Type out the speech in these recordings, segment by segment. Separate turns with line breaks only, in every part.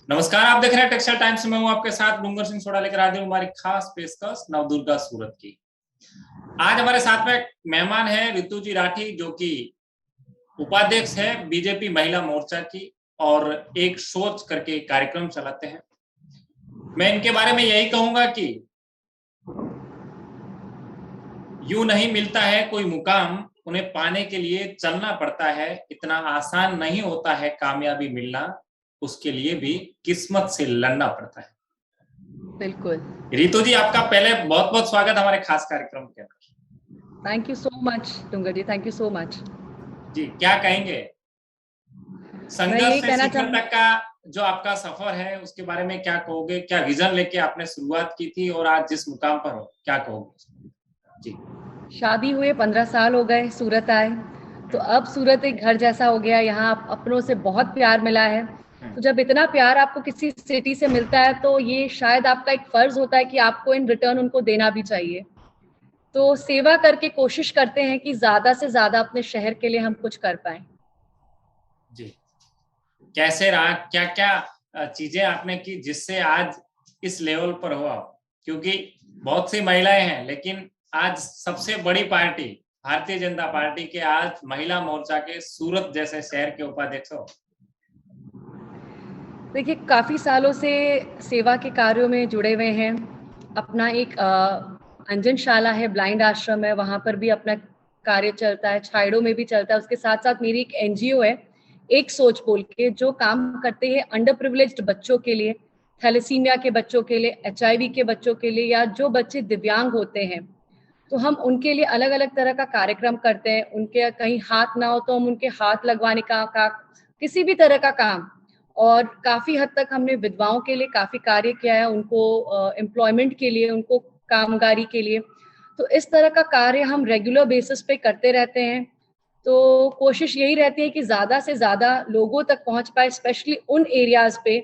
नमस्कार, आप देख रहे हैं टेक्सटाइल टाइम्स में। हूं आपके साथ डूंगर सिंह सोडा लेकर आ गई हमारी खास पेशकश नवदुर्गा सूरत की। आज हमारे साथ में मेहमान है रितु जी राठी, जो कि उपाध्यक्ष है बीजेपी महिला मोर्चा की और एक सोच करके कार्यक्रम चलाते हैं। मैं इनके बारे में यही कहूंगा कि यूं नहीं मिलता है कोई मुकाम, उन्हें पाने के लिए चलना पड़ता है। इतना आसान नहीं होता है कामयाबी मिलना, उसके लिए भी किस्मत से लड़ना पड़ता है।
बिल्कुल।
रितु जी, आपका पहले बहुत बहुत स्वागत हमारे खास कार्यक्रम के अंदर।
Thank you so much Dungar ji, thank you so much.
जी, क्या कहेंगे
मैं
संघर्ष
यही
से
कहना
शिखर तक का जो आपका सफर है, उसके बारे में क्या कहोगे? क्या विजन लेके आपने शुरुआत की थी और आज जिस मुकाम पर हो, क्या कहोगे? जी,
शादी हुए 15 साल हो गए, सूरत आए तो अब सूरत एक घर जैसा हो गया। यहाँ अपनों से बहुत प्यार मिला है। तो जब इतना प्यार आपको किसी सिटी से मिलता है तो ये शायद आपका एक फर्ज होता है कि आपको इन रिटर्न उनको देना भी चाहिए। तो सेवा करके कोशिश करते हैं कि ज्यादा से ज्यादा अपने शहर के लिए हम कुछ कर पाए।
जी। कैसे रहा, क्या क्या चीजें आपने की जिससे आज इस लेवल पर हो आप? क्योंकि बहुत सी महिलाएं हैं, लेकिन आज सबसे बड़ी पार्टी भारतीय जनता पार्टी के आज महिला मोर्चा के सूरत जैसे शहर के उपाध्यक्ष हो।
देखिए, काफ़ी सालों से सेवा के कार्यों में जुड़े हुए हैं। अपना एक अंजनशाला है, ब्लाइंड आश्रम है, वहाँ पर भी अपना कार्य चलता है, छायड़ों में भी चलता है। उसके साथ-साथ मेरी एक एनजीओ है, एक सोच बोल के, जो काम करते हैं अंडर प्रिविलेज्ड बच्चों के लिए, थैलेसीमिया के बच्चों के लिए, एचआईवी के बच्चों के लिए, या जो बच्चे दिव्यांग होते हैं। तो हम उनके लिए अलग-अलग तरह का कार्यक्रम करते हैं। उनके कहीं हाथ ना हो तो हम उनके हाथ लगवाने का किसी भी तरह का काम। और काफ़ी हद तक हमने विधवाओं के लिए काफ़ी कार्य किया है, उनको एम्प्लॉयमेंट के लिए, उनको कामगारी के लिए। तो इस तरह का कार्य हम रेगुलर बेसिस पे करते रहते हैं। तो कोशिश यही रहती है कि ज़्यादा से ज़्यादा लोगों तक पहुँच पाए, स्पेशली उन एरियाज़ पे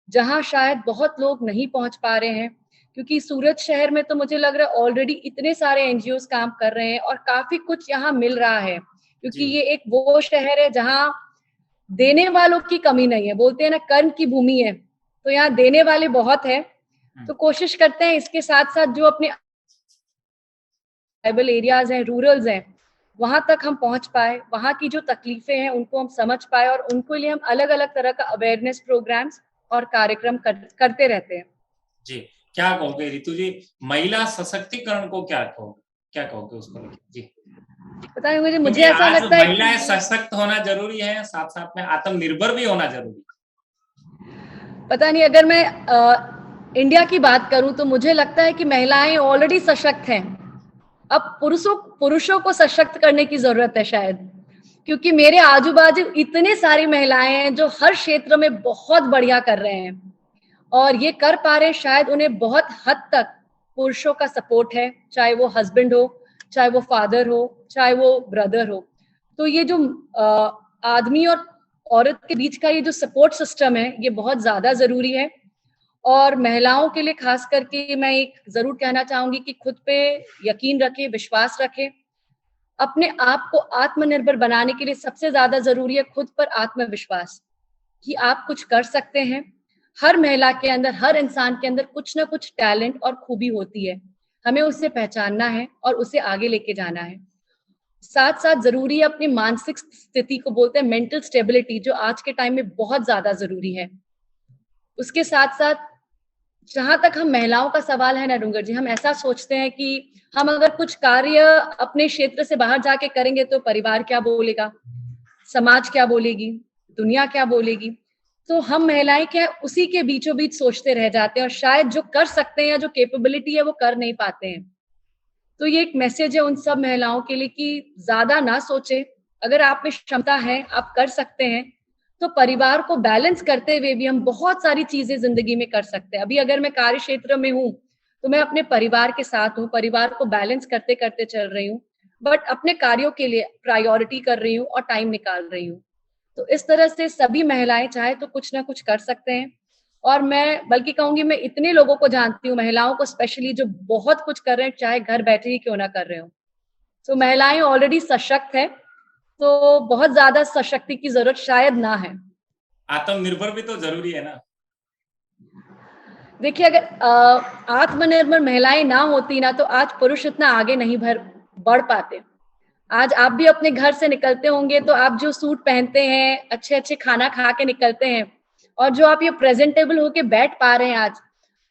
जहाँ शायद बहुत लोग नहीं पहुँच पा रहे हैं। क्योंकि सूरत शहर में तो मुझे लग रहा है ऑलरेडी इतने सारे एनजीओज़ काम कर रहे हैं और काफ़ी कुछ यहाँ मिल रहा है। क्योंकि
जी,
ये एक वो शहर है जहाँ देने वालों की कमी नहीं है। बोलते हैं ना, कर्म की भूमि है, तो यहाँ देने वाले बहुत हैं। तो कोशिश करते हैं इसके साथ-साथ जो अपने ट्राइबल एरियाज़ हैं, रूरल्स हैं, वहाँ तक हम पहुँच पाएँ, वहाँ की जो तकलीफ़ें हैं उनको हम समझ पाएँ और उनके लिए हम अलग-अलग तरह का अवेयरनेस प्रोग्राम्स और कार्यक्रम करते रहते हैं।
जी। क्या कहोगे रितु जी, महिला सशक्तिकरण को क्या कहोगे उसको लेके? जी।
पता है, मुझे
क्योंकि
ऐसा
आज
लगता है कि
महिलाएं सशक्त होना जरूरी है, साथ साथ में आत्मनिर्भर भी होना जरूरी
पता नहीं, अगर मैं इंडिया की बात करूं तो मुझे लगता है कि महिलाएं ऑलरेडी सशक्त हैं। अब पुरुषों को सशक्त करने की जरूरत है शायद। क्योंकि मेरे आजू बाजू इतने सारी महिलाएं हैं जो हर क्षेत्र में बहुत बढ़िया कर रहे हैं और ये कर पा रहे हैं, शायद उन्हें बहुत हद तक पुरुषों का सपोर्ट है, चाहे वो हस्बैंड हो, चाहे वो फादर हो, चाहे वो ब्रदर हो। तो ये जो आदमी और औरत के बीच का ये जो सपोर्ट सिस्टम है, ये बहुत ज्यादा जरूरी है। और महिलाओं के लिए खास करके मैं एक जरूर कहना चाहूंगी कि खुद पे यकीन रखें, विश्वास रखें। अपने आप को आत्मनिर्भर बनाने के लिए सबसे ज्यादा जरूरी है खुद पर आत्मविश्वास, कि आप कुछ कर सकते हैं। हर महिला के अंदर, हर इंसान के अंदर कुछ ना कुछ टैलेंट और खूबी होती है। हमें उसे पहचानना है और उसे आगे लेके जाना है। साथ साथ जरूरी है अपनी मानसिक स्थिति को बोलते हैं मेंटल स्टेबिलिटी, जो आज के टाइम में बहुत ज्यादा जरूरी है। उसके साथ साथ जहां तक हम महिलाओं का सवाल है ना डूंगर जी, हम ऐसा सोचते हैं कि हम अगर कुछ कार्य अपने क्षेत्र से बाहर जाके करेंगे तो परिवार क्या बोलेगा, समाज क्या बोलेगी, दुनिया क्या बोलेगी। तो हम महिलाएं क्या है, उसी के बीचों बीच सोचते रह जाते हैं और शायद जो कर सकते हैं या जो कैपेबिलिटी है वो कर नहीं पाते हैं। तो ये एक मैसेज है उन सब महिलाओं के लिए कि ज्यादा ना सोचे। अगर आप में क्षमता है, आप कर सकते हैं, तो परिवार को बैलेंस करते हुए भी हम बहुत सारी चीजें जिंदगी में कर सकते हैं। अभी अगर मैं कार्य क्षेत्र में हूँ तो मैं अपने परिवार के साथ हूँ, परिवार को बैलेंस करते करते चल रही हूँ, बट अपने कार्यों के लिए प्रायोरिटी कर रही हूँ और टाइम निकाल रही हूँ। तो इस तरह से सभी महिलाएं चाहे तो कुछ ना कुछ कर सकते हैं। और मैं बल्कि कहूंगी, मैं इतने लोगों को जानती हूँ, महिलाओं को स्पेशली, जो बहुत कुछ कर रहे हैं, चाहे घर बैठे ही क्यों ना कर रहे हो। तो महिलाएं ऑलरेडी सशक्त है, तो बहुत ज्यादा सशक्ति की जरूरत शायद ना है।
आत्मनिर्भर भी तो जरूरी है ना।
देखिए, अगर आत्मनिर्भर महिलाएं ना होती ना, तो आज पुरुष इतना आगे नहीं बढ़ पाते। आज आप भी अपने घर से निकलते होंगे तो आप जो सूट पहनते हैं, अच्छे अच्छे खाना खा के निकलते हैं, और जो आप ये प्रेजेंटेबल होके बैठ पा रहे हैं आज,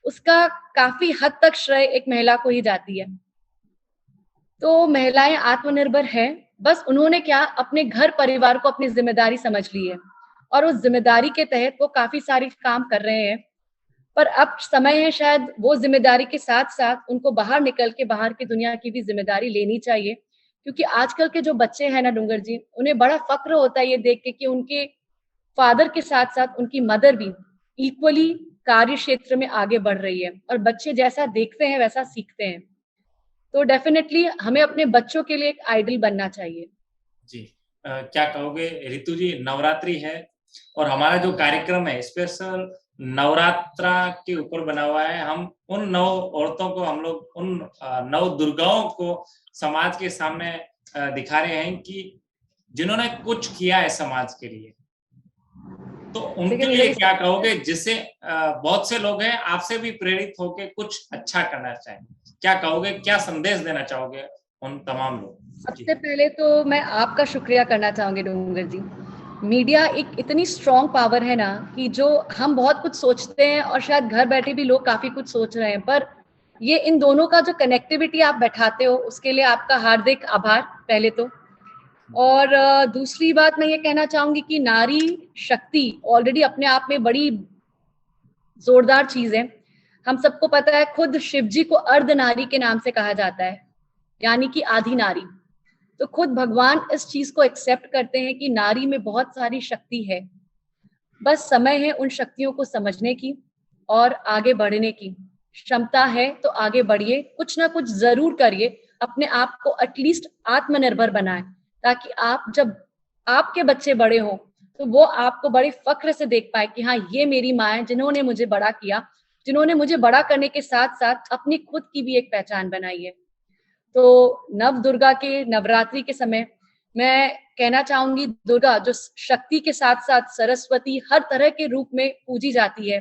उसका काफी हद तक श्रेय एक महिला को ही जाती है। तो महिलाएं आत्मनिर्भर हैं, बस उन्होंने क्या अपने घर परिवार को अपनी जिम्मेदारी समझ ली है, और उस जिम्मेदारी के तहत वो काफी सारी काम कर रहे हैं। पर अब समय है शायद वो जिम्मेदारी के साथ साथ उनको बाहर निकल के बाहर की दुनिया की भी जिम्मेदारी लेनी चाहिए, क्योंकि आजकल के जो बच्चे हैं ना डूंगर जी, उन्हें बड़ा फक्र होता है ये देख के कि उनके फादर के साथ साथ उनकी मदर भी इक्वली कार्य क्षेत्र में आगे बढ़ रही है, और बच्चे जैसा देखते हैं वैसा सीखते हैं। तो डेफिनेटली हमें अपने बच्चों के लिए एक आइडल बनना चाहिए।
जी, क्या कहोगे रितु जी? नवरात्रि है और हमारा जो कार्यक्रम है स्पेशल नवरात्रा के ऊपर बना हुआ है। हम उन नौ औरतों को, हम लोग उन नौ दुर्गाओं को समाज के सामने दिखा रहे हैं कि जिन्होंने कुछ किया है समाज के लिए। तो उनके लिए क्या कहोगे, जिससे बहुत से लोग हैं आपसे भी प्रेरित होकर कुछ अच्छा करना चाहें? क्या कहोगे, क्या संदेश देना चाहोगे उन तमाम लोग?
सबसे पहले तो मैं आपका शुक्रिया करना चाहूंगी डूंगर जी। मीडिया एक इतनी स्ट्रॉन्ग पावर है ना, कि जो हम बहुत कुछ सोचते हैं और शायद घर बैठे भी लोग काफी कुछ सोच रहे हैं, पर ये इन दोनों का जो कनेक्टिविटी आप बैठाते हो, उसके लिए आपका हार्दिक आभार पहले तो। और दूसरी बात मैं ये कहना चाहूंगी कि नारी शक्ति ऑलरेडी अपने आप में बड़ी जोरदार चीज है। हम सबको पता है, खुद शिव जी को अर्ध नारी के नाम से कहा जाता है, यानी कि आधी नारी। तो खुद भगवान इस चीज को एक्सेप्ट करते हैं कि नारी में बहुत सारी शक्ति है, बस समय है उन शक्तियों को समझने की और आगे बढ़ने की। क्षमता है तो आगे बढ़िए, कुछ ना कुछ जरूर करिए, अपने आप को एटलीस्ट आत्मनिर्भर बनाएं, ताकि आप जब आपके बच्चे बड़े हों तो वो आपको बड़े फक्र से देख पाए कि हाँ, ये मेरी माँ है जिन्होंने मुझे बड़ा किया, जिन्होंने मुझे बड़ा करने के साथ साथ अपनी खुद की भी एक पहचान बनाई है। तो नव दुर्गा के नवरात्रि के समय मैं कहना चाहूंगी, दुर्गा जो शक्ति के साथ साथ सरस्वती हर तरह के रूप में पूजी जाती है,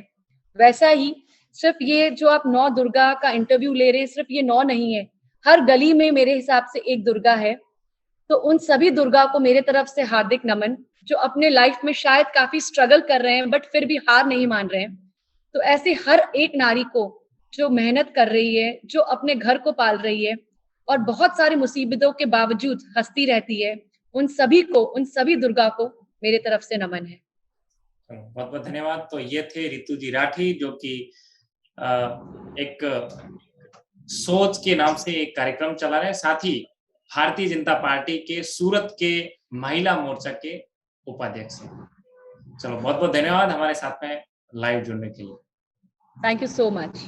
वैसा ही सिर्फ ये जो आप 9 दुर्गा का इंटरव्यू ले रहे हैं, सिर्फ ये 9 नहीं है, हर गली में मेरे हिसाब से एक दुर्गा है। तो उन सभी दुर्गा को मेरे तरफ से हार्दिक नमन, जो अपने लाइफ में शायद काफी स्ट्रगल कर रहे हैं बट फिर भी हार नहीं मान रहे हैं। तो ऐसे हर एक नारी को जो मेहनत कर रही है, जो अपने घर को पाल रही है और बहुत सारी मुसीबतों के बावजूद हंसती रहती है, उन सभी को, उन सभी दुर्गा को मेरे तरफ से नमन है।
बहुत बहुत धन्यवाद। तो ये थे रितु जी राठी, जो कि एक सोच के नाम से एक कार्यक्रम चला रहे हैं, साथ ही भारतीय जनता पार्टी के सूरत के महिला मोर्चा के उपाध्यक्ष हैं। चलो, बहुत बहुत धन्यवाद हमारे साथ में लाइव जुड़ने के लिए।
Thank you so much.